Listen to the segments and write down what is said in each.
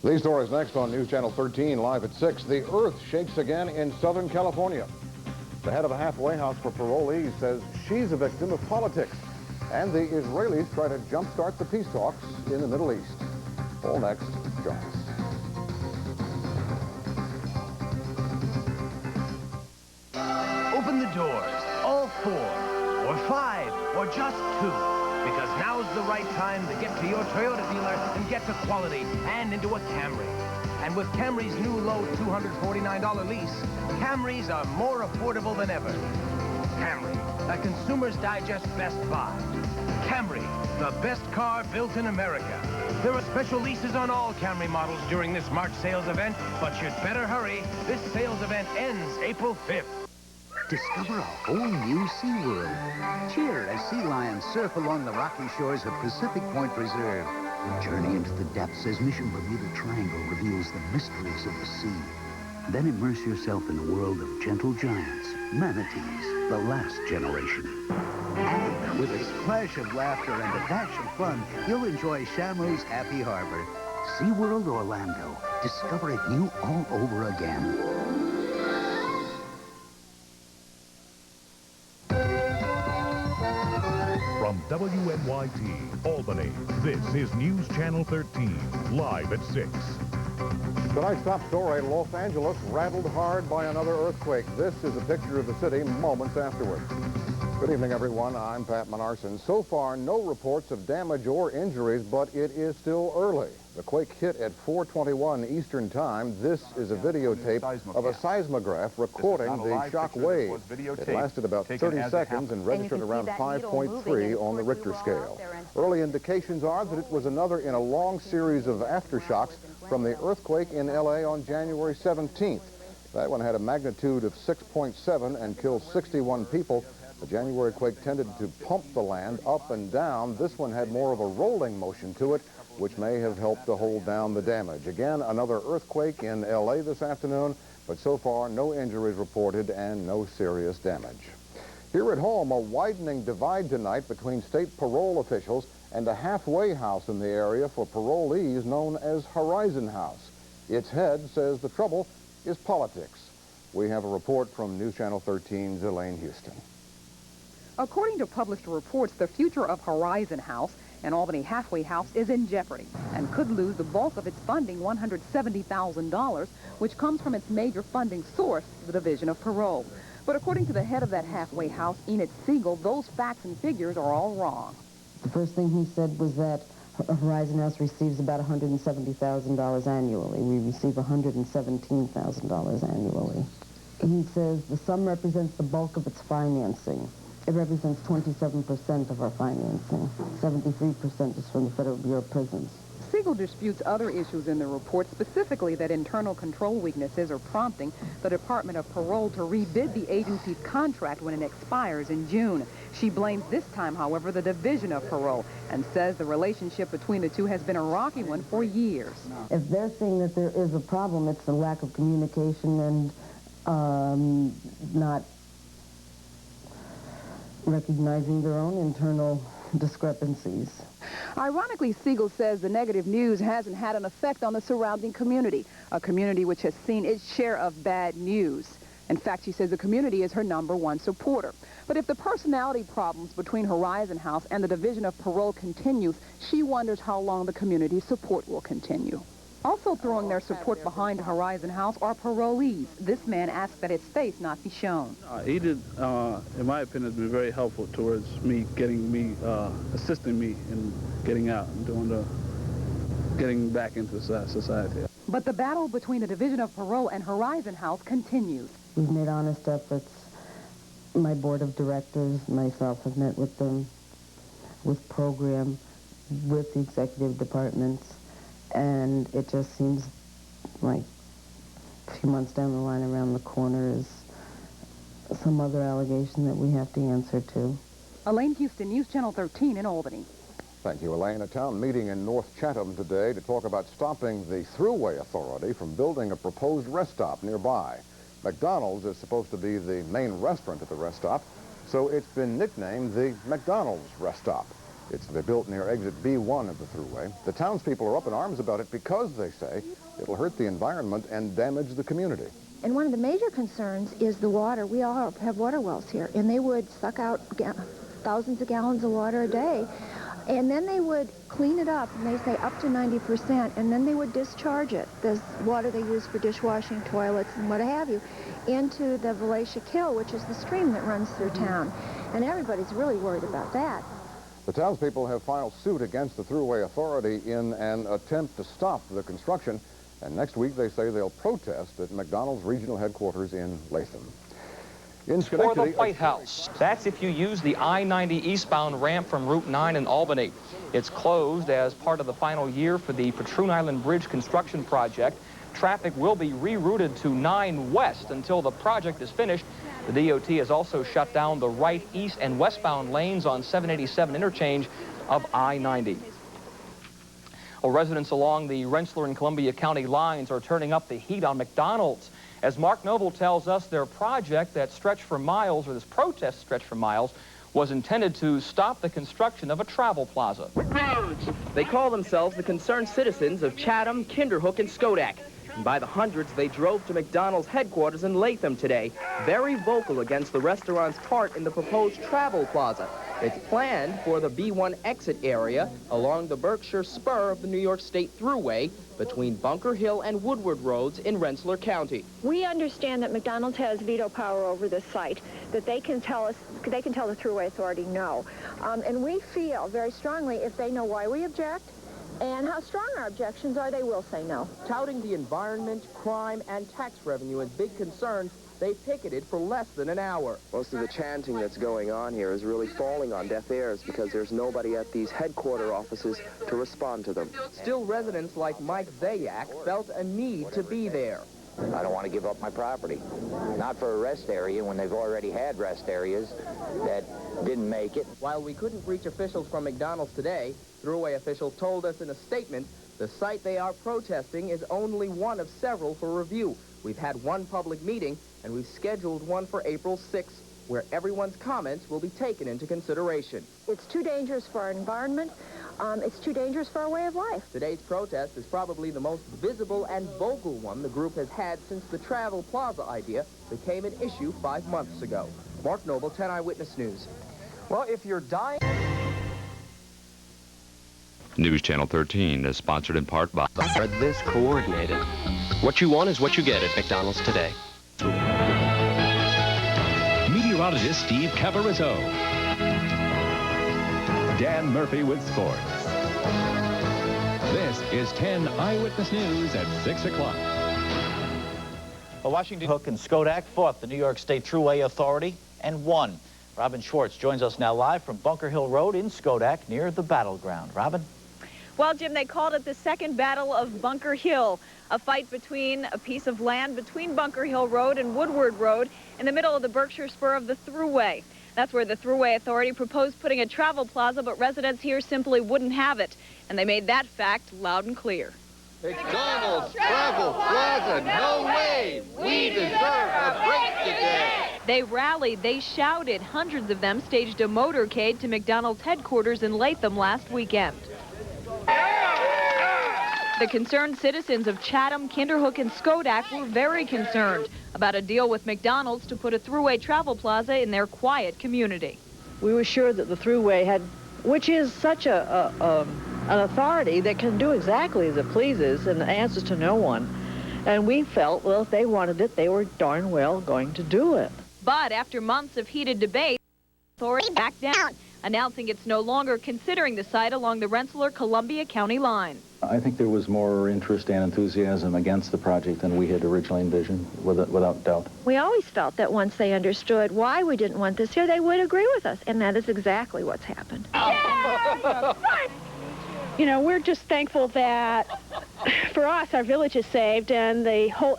These stories next on News Channel 13, live at 6. The earth shakes again in Southern California. The head of a halfway house for parolees says she's a victim of politics. And the Israelis try to jumpstart the peace talks in the Middle East. All next, join us. Open the doors, all 4, or 5, or just 2. Because now's the right time to get to your Toyota dealer and get to quality and into a Camry. And with Camry's new low $249 lease, Camrys are more affordable than ever. Camry, a Consumer's Digest Best Buy. Camry, the best car built in America. There are special leases on all Camry models during this March sales event, but you'd better hurry. This sales event ends April 5th. Discover a whole new SeaWorld. Cheer as sea lions surf along the rocky shores of Pacific Point Preserve. Journey into the depths as Mission Bermuda Triangle reveals the mysteries of the sea. Then immerse yourself in the world of gentle giants, manatees, the last generation. And with a splash of laughter and a dash of fun, you'll enjoy Shamu's Happy Harbor. SeaWorld Orlando. Discover it new all over again. From WNYT, Albany, this is News Channel 13, live at 6. Tonight's top story, Los Angeles rattled hard by another earthquake. This is a picture of the city moments afterward. Good evening, everyone. I'm Pat Menarson. So far, no reports of damage or injuries, but it is still early. The quake hit at 4:21 Eastern Time. This is a videotape of a seismograph recording the shock wave. It lasted about 30 seconds and registered around 5.3 on the Richter scale. Early indications are that it was another in a long series of aftershocks from the earthquake in L.A. on January 17th. That one had a magnitude of 6.7 and killed 61 people. The January quake tended to pump the land up and down. This one had more of a rolling motion to it, which may have helped to hold down the damage. Again, another earthquake in L.A. this afternoon, but so far no injuries reported and no serious damage. Here at home, a widening divide tonight between state parole officials and a halfway house in the area for parolees known as Horizon House. Its head says the trouble is politics. We have a report from News Channel 13's Elaine Houston. According to published reports, the future of Horizon House, an Albany halfway house, is in jeopardy and could lose the bulk of its funding, $170,000, which comes from its major funding source, the Division of Parole. But according to the head of that halfway house, Enid Siegel, those facts and figures are all wrong. The first thing he said was that Horizon House receives about $170,000 annually. We receive $117,000 annually. He says the sum represents the bulk of its financing. It represents 27% of our financing. 73% is from the Federal Bureau of Prisons. Siegel disputes other issues in the report, specifically that internal control weaknesses are prompting the Department of Parole to rebid the agency's contract when it expires in June. She blames this time, however, the Division of Parole and says the relationship between the two has been a rocky one for years. If they're saying that there is a problem, it's a lack of communication and not recognizing their own internal discrepancies. Ironically, Siegel says the negative news hasn't had an effect on the surrounding community, a community which has seen its share of bad news. In fact, she says the community is her #1 supporter. But if the personality problems between Horizon House and the Division of Parole continues, she wonders how long the community's support will continue. Also throwing their support behind Horizon House are parolees. This man asks that his face not be shown. He did, in my opinion, has been very helpful towards me assisting me in getting out and getting back into society. But the battle between the Division of Parole and Horizon House continues. We've made honest efforts. My board of directors, myself, have met with them, with program, with the executive departments. And it just seems like a few months down the line, around the corner, is some other allegation that we have to answer to. Elaine Houston, News Channel 13 in Albany. Thank you, Elaine. A town meeting in North Chatham today to talk about stopping the Thruway Authority from building a proposed rest stop nearby. McDonald's is supposed to be the main restaurant at the rest stop, so it's been nicknamed the McDonald's Rest Stop. It's to be built near exit B1 of the thruway. The townspeople are up in arms about it because, they say, it'll hurt the environment and damage the community. And one of the major concerns is the water. We all have water wells here, and they would suck out thousands of gallons of water a day. And then they would clean it up, and they say up to 90%, and then they would discharge it, this water they use for dishwashing, toilets, and what have you, into the Valatia Kill, which is the stream that runs through town. And everybody's really worried about that. The townspeople have filed suit against the Thruway Authority in an attempt to stop the construction, and next week they say they'll protest at McDonald's regional headquarters in Latham. In For the White House. That's if you use the I-90 eastbound ramp from Route 9 in Albany. It's closed as part of the final year for the Patroon Island Bridge construction project. Traffic will be rerouted to 9 West until the project is finished. The DOT has also shut down the right, east, and westbound lanes on 787 interchange of I-90. Well, residents along the Rensselaer and Columbia County lines are turning up the heat on McDonald's. As Mark Noble tells us, their project that stretched for miles, or this protest stretched for miles, was intended to stop the construction of a travel plaza. They call themselves the concerned citizens of Chatham, Kinderhook, and Schodack. And by the hundreds, they drove to McDonald's headquarters in Latham today, very vocal against the restaurant's part in the proposed travel plaza. It's planned for the B1 exit area along the Berkshire spur of the New York State Thruway between Bunker Hill and Woodward Roads in Rensselaer County. We understand that McDonald's has veto power over this site, that they can tell the Thruway Authority no. And we feel very strongly if they know why we object and how strong our objections are, they will say no. Touting the environment, crime, and tax revenue as big concerns, they picketed for less than an hour. Most of the chanting that's going on here is really falling on deaf ears because there's nobody at these headquarter offices to respond to them. Still, residents like Mike Zayak felt a need to be there. I don't want to give up my property. Not for a rest area when they've already had rest areas that didn't make it. While we couldn't reach officials from McDonald's today, Thruway officials told us in a statement the site they are protesting is only one of several for review. We've had one public meeting, and we've scheduled one for April 6th, where everyone's comments will be taken into consideration. It's too dangerous for our environment. It's too dangerous for our way of life. Today's protest is probably the most visible and vocal one the group has had since the Travel Plaza idea became an issue 5 months ago. Mark Noble, 10 Eyewitness News. Well, if you're dying... News Channel 13 is sponsored in part by... This coordinated. What you want is what you get at McDonald's today. Meteorologist Steve Cavarizzo. Dan Murphy with sports. This is 10 Eyewitness News at 6 o'clock. Washington Hook and Schodack fought the New York State Thruway Authority and won. Robin Schwartz joins us now live from Bunker Hill Road in Schodack near the battleground. Robin? Well, Jim, they called it the Second Battle of Bunker Hill, a fight between a piece of land between Bunker Hill Road and Woodward Road in the middle of the Berkshire spur of the Thruway. That's where the Thruway Authority proposed putting a travel plaza, but residents here simply wouldn't have it. And they made that fact loud and clear. McDonald's Travel Plaza, no way! We deserve a break today! They rallied, they shouted. Hundreds of them staged a motorcade to McDonald's headquarters in Latham last weekend. The concerned citizens of Chatham, Kinderhook, and Schodack were very concerned about a deal with McDonald's to put a Thruway travel plaza in their quiet community. We were sure that the Thruway had, which is such an authority that can do exactly as it pleases and answers to no one. And we felt, well, if they wanted it, they were darn well going to do it. But after months of heated debate, the authority backed down, announcing it's no longer considering the site along the Rensselaer-Columbia County line. I think there was more interest and enthusiasm against the project than we had originally envisioned, without doubt. We always felt that once they understood why we didn't want this here, they would agree with us, and that is exactly what's happened. You know, we're just thankful that, for us, our village is saved, and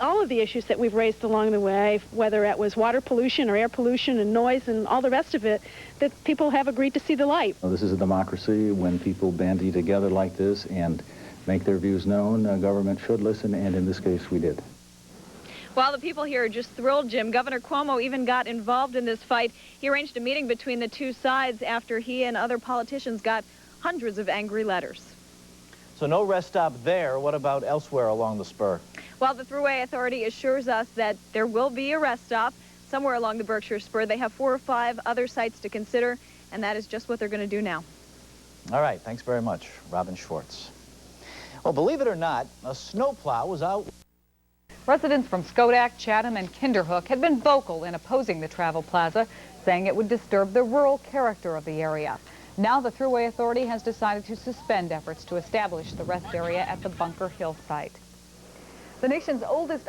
all of the issues that we've raised along the way, whether it was water pollution or air pollution and noise and all the rest of it, that people have agreed to see the light. This is a democracy. When people bandy together like this and make their views known, government should listen, and in this case, we did. Well, the people here are just thrilled, Jim. Governor Cuomo even got involved in this fight. He arranged a meeting between the two sides after he and other politicians got hundreds of angry letters. So no rest stop there. What about elsewhere along the spur? Well, the Thruway Authority assures us that there will be a rest stop somewhere along the Berkshire Spur. They have 4 or 5 other sites to consider, and that is just what they're going to do now. All right, thanks very much, Robin Schwartz. Well, believe it or not, a snowplow was out. Residents from Schodack, Chatham, and Kinderhook had been vocal in opposing the travel plaza, saying it would disturb the rural character of the area. Now the Thruway Authority has decided to suspend efforts to establish the rest area at the Bunker Hill site. The nation's oldest